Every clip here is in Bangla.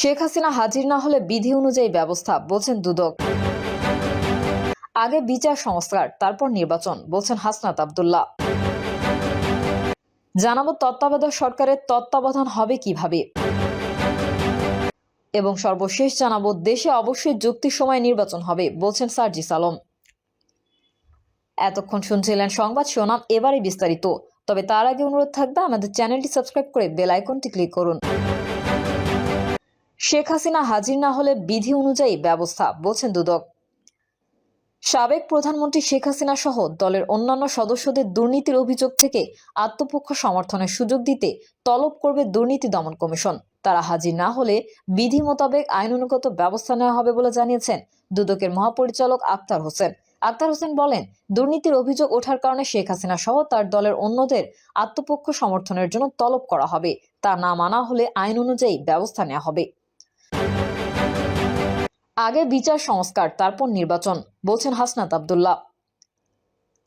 শেখ হাসিনা হাজির না হলে বিধি অনুযায়ী ব্যবস্থা, বলছেন দুদক। আগে বিচার সংস্কার, তারপর নির্বাচন, বলছেন হাসনাত আব্দুল্লাহ। জানাবো তত্ত্বাবধায়ক সরকারের তত্ত্বাবধান হবে কিভাবে, এবং সর্বশেষ জানাবো দেশে অবশ্যই যুক্তির সময় নির্বাচন হবে, বলছেন সার্জিস আলম। এতক্ষণ শুনছিলেন সংবাদ শিরোনাম, এবারে বিস্তারিত। তবে তার আগে অনুরোধ থাকবে আমাদের চ্যানেলটি সাবস্ক্রাইব করে বেল আইকনটি ক্লিক করুন। শেখ হাসিনা হাজির না হলে বিধি অনুযায়ী ব্যবস্থা, বলছেন দুদক। সাবেক প্রধানমন্ত্রী শেখ হাসিনা সহ দলের অন্যান্য সদস্যদের দুর্নীতির অভিযোগ থেকে আত্মপক্ষ সমর্থনের সুযোগ দিতে তলব করবে দুর্নীতি দমন কমিশন। তারা হাজির না হলে বিধি মোতাবেক আইনানুগত ব্যবস্থা নেওয়া হবে বলে জানিয়েছেন দুদকের মহাপরিচালক আক্তার হোসেন। আক্তার হোসেন বলেন, দুর্নীতির অভিযোগ ওঠার কারণে শেখ হাসিনা সহ তার দলের অন্যদের আত্মপক্ষ সমর্থনের জন্য তলব করা হবে। তা না মানা হলে আইন অনুযায়ী ব্যবস্থা নেওয়া হবে। আগে বিচার সংস্কার, তারপর নির্বাচন, বলছেন হাসনাত আব্দুল্লাহ।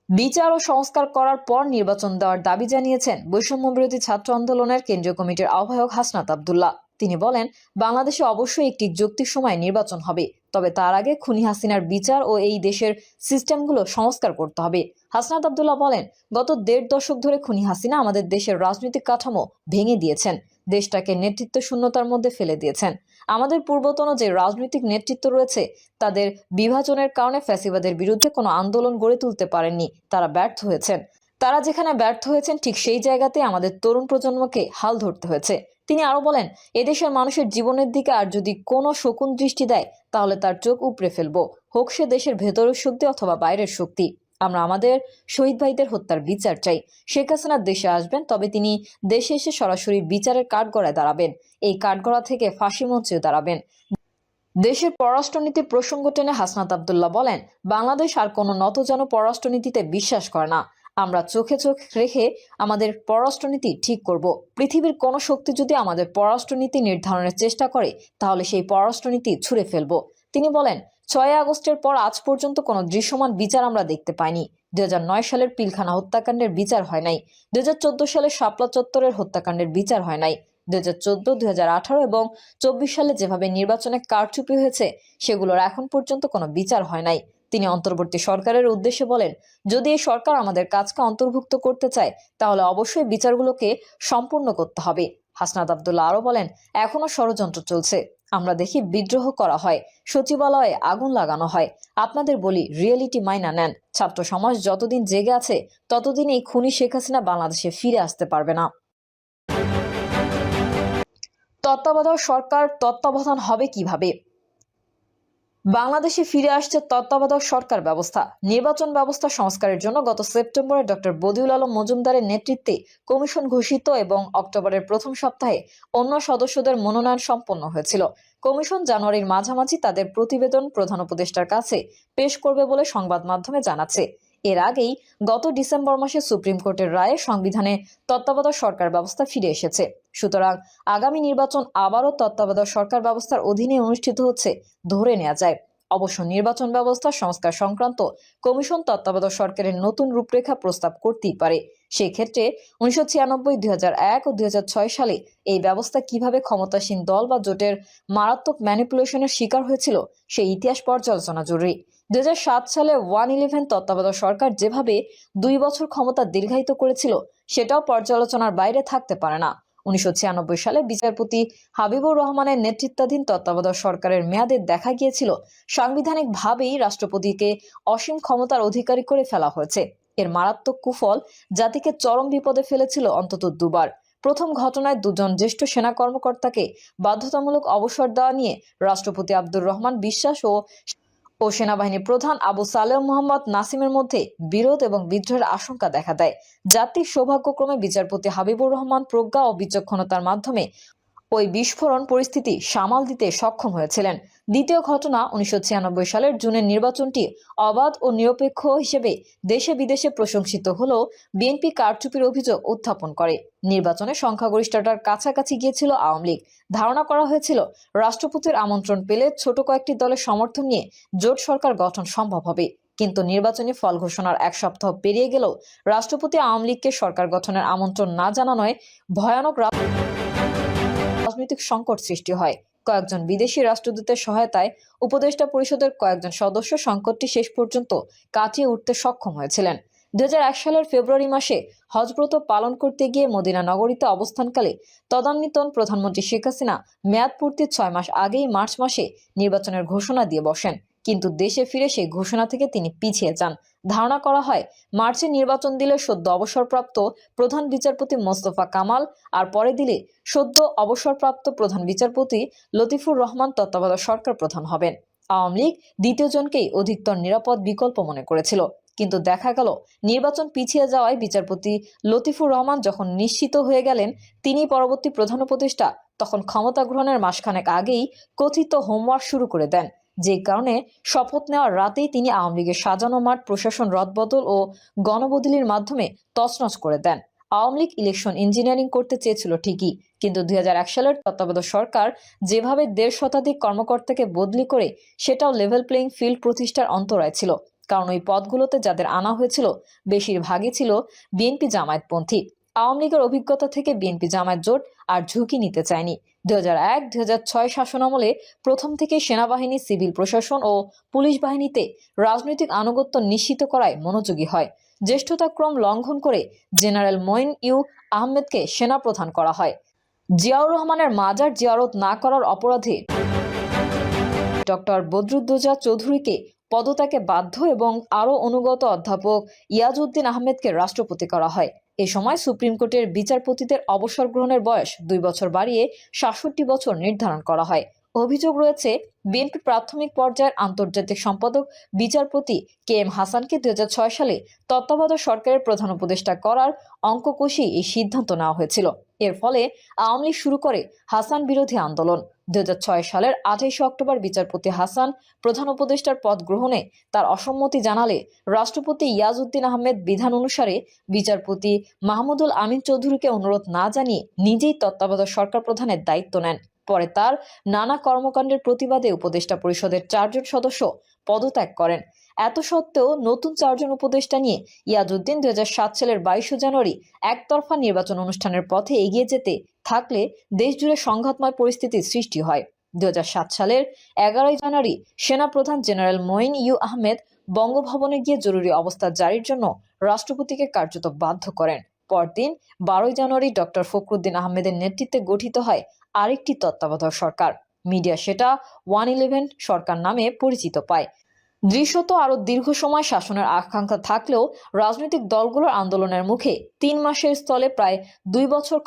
বিচার ও সংস্কার করার পর নির্বাচন দেওয়ার দাবি জানিয়েছেন বৈষম্য বিরোধী ছাত্র আন্দোলনের কেন্দ্রীয় কমিটির আহ্বায়ক হাসনাত আব্দুল্লাহ। তিনি বলেন, বাংলাদেশে অবশ্যই একটি যৌক্তিক সময় নির্বাচন হবে, তবে তার আগে খুনি হাসিনার বিচার ও এই দেশের সিস্টেমগুলো সংস্কার করতে হবে। হাসনাত আব্দুল্লাহ বলেন, গত ১.৫ দশক ধরে খুনি হাসিনা আমাদের দেশের রাজনৈতিক কাঠামো ভেঙে দিয়েছেন, দেশটাকে নেতৃত্ব শূন্যতার মধ্যে ফেলে দিয়েছেন। আমাদের পূর্বতন যে রাজনৈতিক নেতৃত্ব রয়েছে তাদের বিভাজনের কারণে ফ্যাসিবাদের বিরুদ্ধে কোনো আন্দোলন গড়ে তুলতে পারেননি, তারা ব্যর্থ হয়েছেন। তারা যেখানে ব্যর্থ হয়েছেন ঠিক সেই জায়গাতে আমাদের তরুণ প্রজন্মকে হাল ধরতে হয়েছে। তিনি আরো বলেন, এদেশের মানুষের জীবনের দিকে আর যদি কোনো শকুন দৃষ্টি দেয় তাহলে তার চোখ উপড়ে ফেলবো, হোক সে দেশের ভেতরের শক্তি অথবা বাইরের শক্তি। আমরা আমাদের শহীদ ভাইদের হত্যার বিচার চাই। শেখ হাসিনা দেশে আসবেন, তবে তিনি দেশে এসে সরাসরি বিচারের কাঠগড়ায় দাঁড়াবেন, এই কাঠগড়া থেকে ফাঁসি মঞ্চে দাঁড়াবেন। দেশের পররাষ্ট্রনীতি প্রসঙ্গ টেনে হাসনাত আব্দুল্লাহ বলেন, বাংলাদেশ আর কোনো নতজানু পররাষ্ট্রনীতিতে বিশ্বাস করে না। আমরা চোখে চোখ রেখে আমাদের পররাষ্ট্রনীতি ঠিক করব। পৃথিবীর কোনো শক্তি যদি আমাদের পররাষ্ট্রনীতি নির্ধারণের চেষ্টা করে তাহলে সেই পররাষ্ট্রনীতি ছুঁড়ে ফেলব। তিনি বলেন, ৬ আগস্টের পর আজ পর্যন্ত কোনো দৃশ্যমান বিচার আমরা দেখতে পাইনি। ২০০৯ সালের পিলখানা হত্যাকাণ্ডের বিচার হয় নাই। ২০১৪ সালের শাপলা চত্বরের হত্যাকাণ্ডের বিচার হয় নাই। ২০১৪, ২০১৮ এবং ২৪ সালে যেভাবে নির্বাচনে কারচুপি হয়েছে সেগুলোর এখন পর্যন্ত কোনো বিচার হয় নাই। তিনি অন্তর্বর্তী সরকারের উদ্দেশ্যে বলেন, যদি এই সরকার আমাদের কাজকে অন্তর্ভুক্ত করতে চায় তাহলে অবশ্যই বিচারগুলোকে সম্পূর্ণ করতে হবে। হাসনাত আব্দুল্লাহ আরো বলেন, এখনো ষড়যন্ত্র চলছে। আমরা দেখি বিদ্রোহ করা হয়, সচিবালয়ে আগুন লাগানো হয়। আপনাদের বলি, রিয়েলিটি মাইনা নেন। ছাত্র সমাজ যতদিন জেগে আছে ততদিন এই খুনি শেখ হাসিনা বাংলাদেশে ফিরে আসতে পারবে না। তত্ত্বাবধায়ক সরকার তত্ত্বাবধান হবে কিভাবে? বাংলাদেশে ফিরে আসছে তত্ত্বাবধায়ক সরকার ব্যবস্থা। নির্বাচন ব্যবস্থা সংস্কারের জন্য গত সেপ্টেম্বরে ডক্টর বদিউল আলম মজুমদারের নেতৃত্বে কমিশন ঘোষিত এবং অক্টোবরের প্রথম সপ্তাহে অন্য সদস্যদের মনোনয়ন সম্পন্ন হয়েছিল। কমিশন জানুয়ারির মাঝামাঝি তাদের প্রতিবেদন প্রধান উপদেষ্টার কাছে পেশ করবে বলে সংবাদ মাধ্যমে জানাচ্ছে। এর আগেই গত ডিসেম্বর মাসে সুপ্রিম কোর্টের রায়ে সংবিধানে তত্ত্বাবধায়ক সরকার ব্যবস্থা ফিরে এসেছে। সুতরাং আগামী নির্বাচন আবারও তত্ত্বাবধায়ক সরকার ব্যবস্থার অধীনে অনুষ্ঠিত হচ্ছে ধরে নেওয়া যায়। অবশ্য নির্বাচন ব্যবস্থা সংস্কার সংক্রান্ত কমিশন তত্ত্বাবধায়ক সরকারের নতুন রূপরেখা প্রস্তাব করতেই পারে। সেই ক্ষেত্রে ১৯৯৬, ২০০১ ও ২০০৬ সালে এই ব্যবস্থা কিভাবে ক্ষমতাসীন দল বা জোটের মারাত্মক ম্যানিপুলেশনের শিকার হয়েছিল সেই ইতিহাস পর্যালোচনা জরুরি। ২০০৭ সালে 111 তত্ত্বাবধায়ক সরকার যেভাবে ২ বছর ক্ষমতা দীর্ঘায়িত করেছিল সেটাও পর্যালোচনার বাইরে থাকতে পারে না। ১৯৯৬ সালে বিচারপতি হাবিবুর রহমানের নেতৃত্বাধীন তত্ত্বাবধায়ক সরকারের মেয়াদে দেখা গিয়েছিল সাংবিধানিকভাবেই রাষ্ট্রপতিকে অসীম ক্ষমতার অধিকারী করে ফেলা হয়েছে। এর মারাত্মক কুফল জাতিকে চরম বিপদে ফেলেছিল অন্তত দুবার। প্রথম ঘটনায় ২ জন জ্যেষ্ঠ সেনা কর্মকর্তাকে বাধ্যতামূলক অবসর দেওয়া নিয়ে রাষ্ট্রপতি আব্দুর রহমান বিশ্বাস ও সেনাবাহিনী প্রধান আবু সালেহ মোহাম্মদ নাসিমের মধ্যে বিরোধ এবং বিদ্রোহের আশঙ্কা দেখা দেয়। জাতির সৌভাগ্যক্রমে বিচারপতি হাবিবুর রহমান প্রজ্ঞা ও বিচক্ষণতার মাধ্যমে ওই বিস্ফোরণ পরিস্থিতি সামাল দিতে সক্ষম হয়েছিলেন। দ্বিতীয় ঘটনা ১৯৯৬ সালের জুনের নির্বাচনটি অবাধ ও নিরপেক্ষ হিসেবে দেশে বিদেশে প্রশংসিত হলেও বিএনপি কারচুপির অভিযোগ উত্থাপন করে। নির্বাচনে সংখ্যাগরিষ্ঠতার কাছাকাছি গিয়েছিল আওয়ামী লীগ। ধারণা করা হয়েছিল রাষ্ট্রপতির আমন্ত্রণ পেলে ছোট কয়েকটি দলের সমর্থন নিয়ে জোট সরকার গঠন সম্ভব হবে। কিন্তু নির্বাচনী ফল ঘোষণার ১ সপ্তাহ পেরিয়ে গেলেও রাষ্ট্রপতি আওয়ামী লীগকে সরকার গঠনের আমন্ত্রণ না জানানোয় ভয়ানক রাজনৈতিক সংকট সৃষ্টি হয়। কয়েকজন বিদেশি রাষ্ট্রদূতের সহায়তায় উপদেষ্টা পরিষদের কয়েকজন সদস্য সংকটটি শেষ পর্যন্ত কাটিয়ে উঠতে সক্ষম হয়েছিলেন। 2001 সালের ফেব্রুয়ারি মাসে হজব্রত পালন করতে গিয়ে মদিনা নগরীতে অবস্থানকালে তদানীন্তন প্রধানমন্ত্রী শেখ হাসিনা মেয়াদ পূর্তির 6 মাস আগেই মার্চ মাসে নির্বাচনের ঘোষণা দিয়ে বসেন, কিন্তু দেশে ফিরে সেই ঘোষণা থেকে তিনি পিছিয়ে যান। ধারণা করা হয় মার্চে নির্বাচন দিলে সদ্য অবসরপ্রাপ্ত প্রধান বিচারপতি মোস্তফা কামাল আর পরে দিলে সদ্য অবসরপ্রাপ্ত প্রধান বিচারপতি লতিফুর রহমান তত্ত্বাবধায়ক সরকার প্রধান হবেন। আওয়ামী লীগ দ্বিতীয় জনকেই অধিকতর নিরাপদ বিকল্প মনে করেছিল, কিন্তু দেখা গেল নির্বাচন পিছিয়ে যাওয়ায় বিচারপতি লতিফুর রহমান যখন নিশ্চিত হয়ে গেলেন তিনি পরবর্তী প্রধান উপদেষ্টা, তখন ক্ষমতা গ্রহণের মাসখানেক আগেই কথিত হোমওয়ার্ক শুরু করে দেন, যে কারণে শপথ নেওয়ার রাতেই তিনি আওয়ামী লীগের সাজানো মাঠ প্রশাসন রদবদল ও গণবদলির মাধ্যমে তছনছ করে দেন। আওয়ামী লীগ ইলেকশন ইঞ্জিনিয়ারিং করতে চেয়েছিল ঠিকই, কিন্তু 2001 সালের তত্ত্বাবধায়ক সরকার যেভাবে 1.5 শতাধিক কর্মকর্তাকে বদলি করে সেটাও লেভেল প্লেইং ফিল্ড প্রতিষ্ঠার অন্তরায় ছিল, কারণ ওই পদগুলোতে যাদের আনা হয়েছিল বেশিরভাগই ছিল বিএনপি জামায়াতপন্থী। আওয়ামী লীগের অভিজ্ঞতা থেকে বিএনপি জামায়াত জোট আর ঝুঁকি নিতে চায়নি। 2001-2006 শাসনামলে প্রথম থেকে সেনাবাহিনী, সিভিল প্রশাসন ও পুলিশ বাহিনীতে রাজনৈতিক আনুগত্য নিশ্চিত করায় মনোযোগী হয়। জ্যেষ্ঠতাক্রম লঙ্ঘন করে জেনারেল মঈন ইউ আহমেদকে সেনাপ্রধান করা হয়। জিয়াউর রহমানের মাজার জিয়ারত না করার অপরাধে ডক্টর বদরুদ্দোজা চৌধুরীকে পদত্যাগে বাধ্য এবং আরও অনুগত অধ্যাপক ইয়াজউদ্দিন আহমেদকে রাষ্ট্রপতি করা হয়। এ সময় সুপ্রিম কোর্টের বিচারপতিদের অবসর গ্রহণের বয়স 2 বছর বাড়িয়ে 67 বছর নির্ধারণ করা হয়। অভিযোগ রয়েছে বিএনপি প্রাথমিক পর্যায়ের আন্তর্জাতিক সম্পাদক বিচারপতি KM হাসানকে 2006 সালে তত্ত্বাবধায়ক সরকারের প্রধান উপদেষ্টা করার অঙ্ক কষেই এই সিদ্ধান্ত নেওয়া হয়েছিল। এর ফলে আওয়ামী লীগ শুরু করে হাসান বিরোধী আন্দোলন। 2006 সালের 28 অক্টোবর বিচারপতি হাসান প্রধান উপদেষ্টার পদ গ্রহণে তার অসম্মতি জানালে রাষ্ট্রপতি ইয়াজউদ্দিন আহমেদ বিধান অনুসারে বিচারপতি মাহমুদুল আমিন চৌধুরীকে অনুরোধ না জানিয়ে নিজেই তত্ত্বাবধায়ক সরকার প্রধানের দায়িত্ব নেন। পরে তার নানা কর্মকাণ্ডের প্রতিবাদে উপদেষ্টা পরিষদের 4 জন সদস্য পদত্যাগ করেন। এত সত্ত্বেও নতুন 4 জন উপদেষ্টা নিয়ে ইয়াজউদ্দিন 2007 সালের 22 জানুয়ারি একতরফা নির্বাচন অনুষ্ঠানের পথে এগিয়ে যেতে থাকলে দেশজুড়ে সংঘাতময় পরিস্থিতির সৃষ্টি হয়। 2007 সালের 11 জানুয়ারি সেনাপ্রধান জেনারেল মঈন ইউ আহমেদ বঙ্গভবনে গিয়ে জরুরি অবস্থা জারির জন্য রাষ্ট্রপতিকে কার্যত বাধ্য করেন। পরদিন 12 জানুয়ারি ডক্টর ফখরুদ্দিন আহমেদের নেতৃত্বে গঠিত হয় আরেকটি তত্ত্বাবধায়ক সরকার। মিডিয়া সেটা 111 সরকার নামে পরিচিত পায়। দৃশ্যত আরও দীর্ঘ সময় শাসনের আকাঙ্ক্ষা থাকলেও রাজনৈতিক দলগুলোর আন্দোলনের মুখে 3 মাসের স্থলে প্রায় 2 বছর